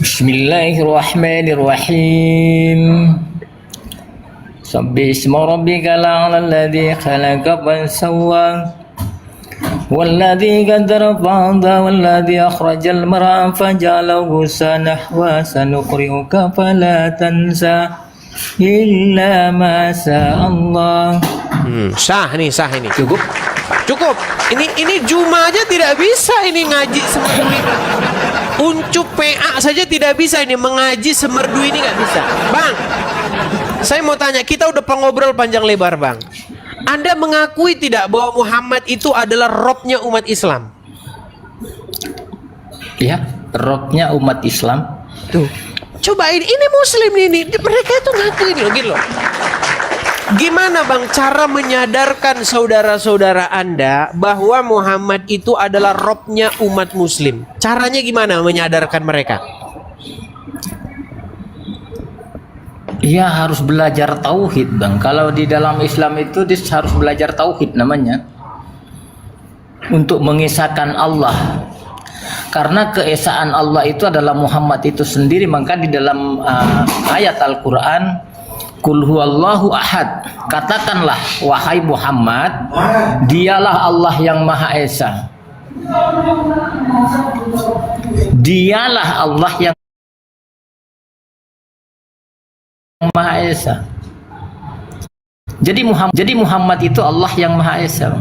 Bismillahirrahmanirrahim. Sabbi isma rabbikal a'la alladzi khalaqa fasawwa walladzi qaddara fahada walladzi akhrajal mar'a faja'alahu sanahwa sanuqri'uka fala tansa illa ma Allah. Sah ini. Cukup. Ini Juma aja tidak bisa ini ngaji semerdu ini. Uncup PA saja tidak bisa ini mengaji semerdu ini nggak bisa. Bang, saya mau tanya, kita udah pengobrol panjang lebar bang. Anda mengakui tidak bahwa Muhammad itu adalah robnya umat Islam? Ya, robnya umat Islam. Tuh, coba ini Muslim ini mereka itu ngakuin loh. Gimana bang cara menyadarkan saudara-saudara Anda bahwa Muhammad itu adalah robnya umat Muslim? Caranya gimana menyadarkan mereka? Iya, harus belajar tauhid bang. Kalau di dalam Islam itu harus belajar tauhid namanya, untuk mengesahkan Allah. Karena keesaan Allah itu adalah Muhammad itu sendiri. Maka di dalam ayat Al-Quran, Qul huwallahu ahad, katakanlah wahai Muhammad, dialah Allah yang Maha Esa. Dialah Allah yang Maha Esa. Jadi Muhammad itu Allah yang Maha Esa.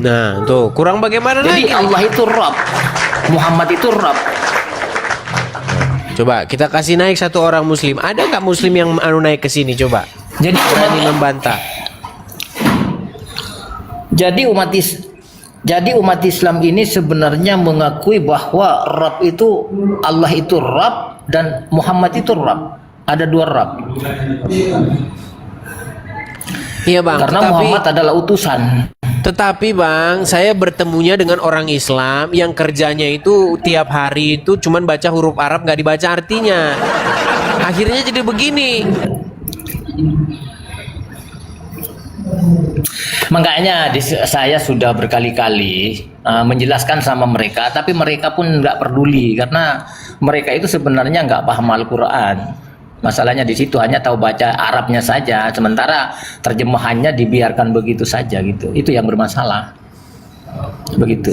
Nah, tuh kurang bagaimana Jadi lagi? Allah itu Rabb, Muhammad itu Rabb. Coba kita kasih naik satu orang Muslim. Ada nggak Muslim yang naik ke sini? Coba. Jadi berani membantah. Jadi umat Islam ini sebenarnya mengakui bahwa Rabb itu, Allah itu Rabb dan Muhammad itu Rabb. Ada dua Rabb. Iya bang. Karena Muhammad adalah utusan. Tetapi bang, saya bertemunya dengan orang Islam yang kerjanya itu tiap hari itu cuman baca huruf Arab, nggak dibaca artinya. Akhirnya jadi begini. Makanya saya sudah berkali-kali menjelaskan sama mereka, tapi mereka pun nggak peduli karena mereka itu sebenarnya nggak paham Al-Quran. Masalahnya di situ hanya tahu baca Arabnya saja, sementara terjemahannya dibiarkan begitu saja gitu. Itu yang bermasalah. Begitu.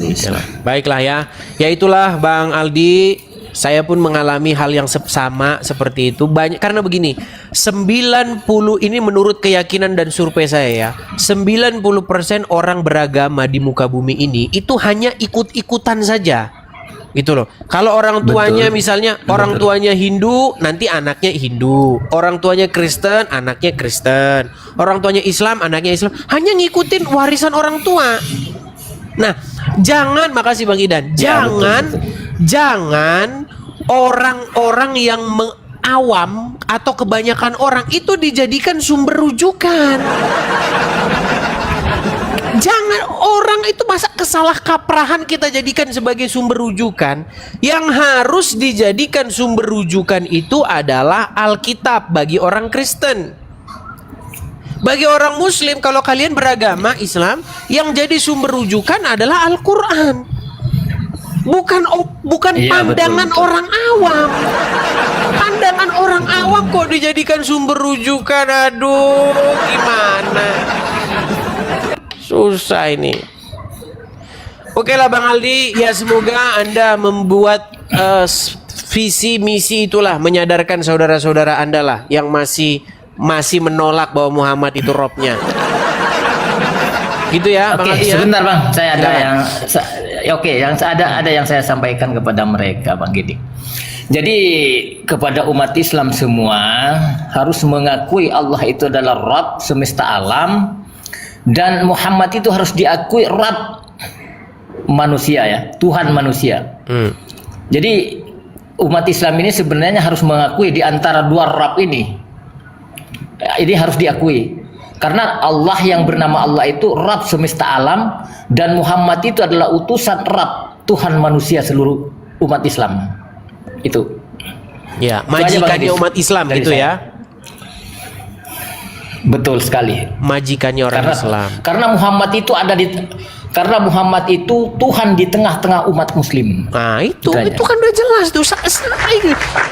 Baiklah ya. Ya itulah Bang Aldi, saya pun mengalami hal yang sama seperti itu. Banyak karena begini, 90 ini menurut keyakinan dan survei saya ya, 90% orang beragama di muka bumi ini itu hanya ikut-ikutan saja. Gitu loh. Kalau orang tuanya misalnya orang tuanya Hindu, nanti anaknya Hindu. Orang tuanya Kristen, anaknya Kristen. Orang tuanya Islam, anaknya Islam. Hanya ngikutin warisan orang tua. Nah, jangan, makasih Bang Idan. Jangan orang-orang yang awam atau kebanyakan orang itu dijadikan sumber rujukan. Jangan orang itu masa kesalah kaprahan kita jadikan sebagai sumber rujukan. Yang harus dijadikan sumber rujukan itu adalah Alkitab bagi orang Kristen. Bagi orang Muslim, kalau kalian beragama Islam, yang jadi sumber rujukan adalah Al-Quran. Bukan pandangan betul. Orang awam. Pandangan orang awam kok dijadikan sumber rujukan. Aduh, gimana? Susah ini. Oke lah Bang Aldi, ya semoga Anda membuat visi misi itulah, menyadarkan saudara-saudara Anda lah yang masih menolak bahwa Muhammad itu robnya. Gitu ya Bang Aldi ya. Sebentar Bang, saya ada yang ada yang saya sampaikan kepada mereka Bang Gidi. Jadi kepada umat Islam semua harus mengakui Allah itu adalah Rabb semesta alam. Dan Muhammad itu harus diakui Rabb manusia ya, Tuhan manusia. Jadi umat Islam ini sebenarnya harus mengakui di antara dua Rabb ini. Ini harus diakui. Karena Allah yang bernama Allah itu Rabb semesta alam dan Muhammad itu adalah utusan Rabb, Tuhan manusia seluruh umat Islam. Itu. Ya, majikannya umat Islam gitu ya. Betul sekali. Majikannya orang Islam. Karena Muhammad itu ada di Karena Muhammad itu Tuhan di tengah-tengah umat muslim. Nah itu Makanya. kan udah jelas tuh.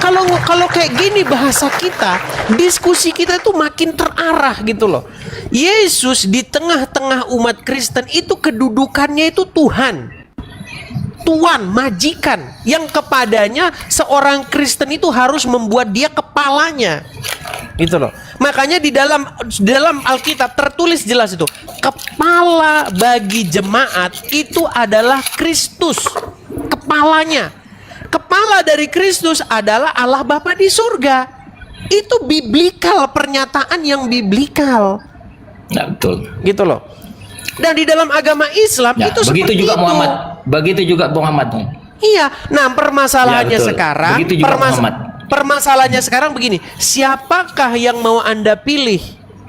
Kalau kayak gini bahasa kita, diskusi kita tuh makin terarah gitu loh. Yesus di tengah-tengah umat Kristen itu kedudukannya itu Tuhan. Tuan, majikan yang kepadanya seorang Kristen itu harus membuat dia kepalanya. Gitu loh. Makanya di dalam Alkitab tertulis jelas itu, kepala bagi jemaat itu adalah Kristus. Kepalanya. Kepala dari Kristus adalah Allah Bapa di surga. Itu biblikal, pernyataan yang biblikal. Nah, betul. Gitu loh. Dan di dalam agama Islam Ya, itu begitu seperti juga itu. Muhammad. Begitu juga Muhammad. Iya, nah permasalahannya Ya, betul. sekarang, Begitu juga Muhammad. permasalahannya sekarang begini, siapakah yang mau Anda pilih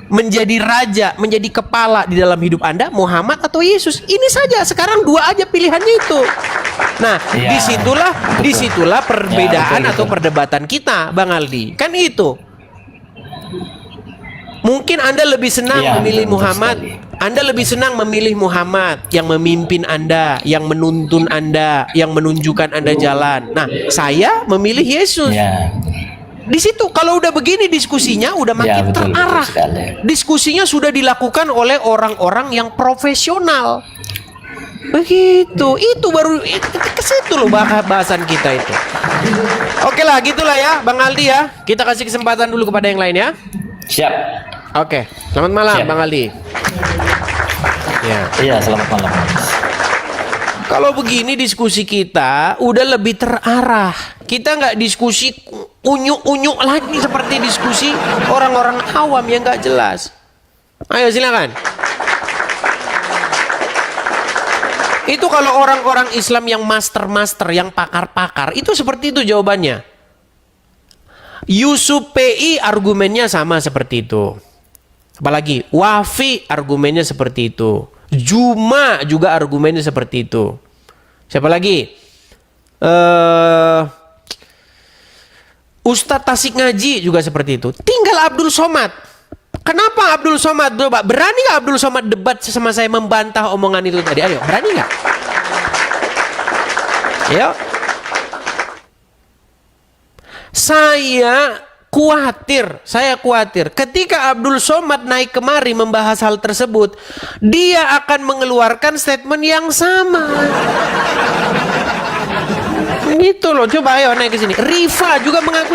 menjadi raja, menjadi kepala di dalam hidup Anda, Muhammad atau Yesus? Ini saja, sekarang dua aja pilihannya itu. Nah, Ya, disitulah perbedaan betul, atau betul. perdebatan kita, Bang Aldi. Kan itu. Mungkin Anda lebih senang Ya, memilih betul Muhammad. sekali. Anda lebih senang memilih Muhammad yang memimpin Anda, yang menuntun Anda, yang menunjukkan Anda jalan. Nah, saya memilih Yesus. Ya. Di situ kalau udah begini diskusinya udah makin betul, terarah. betul sekali. Diskusinya sudah dilakukan oleh orang-orang yang profesional. Begitu. Itu baru ke situ loh bahasan kita itu. Oke lah, gitulah ya, Bang Aldi ya. Kita kasih kesempatan dulu kepada yang lain ya. Siap. Oke, selamat malam Siap. Bang Aldi. Ya. Iya, selamat malam. Kalau begini diskusi kita udah lebih terarah. Kita nggak diskusi unyuk-unyuk lagi seperti diskusi orang-orang awam yang nggak jelas. Ayo silakan. Itu kalau orang-orang Islam yang master-master, yang pakar-pakar, itu seperti itu jawabannya. Yusuf PI argumennya sama seperti itu. Apalagi Wafi argumennya seperti itu. Juma juga argumennya seperti itu. Siapa lagi? Ustadz Tasik Ngaji juga seperti itu. Tinggal Abdul Somad. Kenapa Abdul Somad? Berani nggak Abdul Somad debat sama saya membantah omongan itu tadi? Ayo, berani nggak? Ayo. Saya khawatir ketika Abdul Somad naik kemari membahas hal tersebut, dia akan mengeluarkan statement yang sama. Gitu loh, coba ayo naik ke sini. Rifa juga mengakui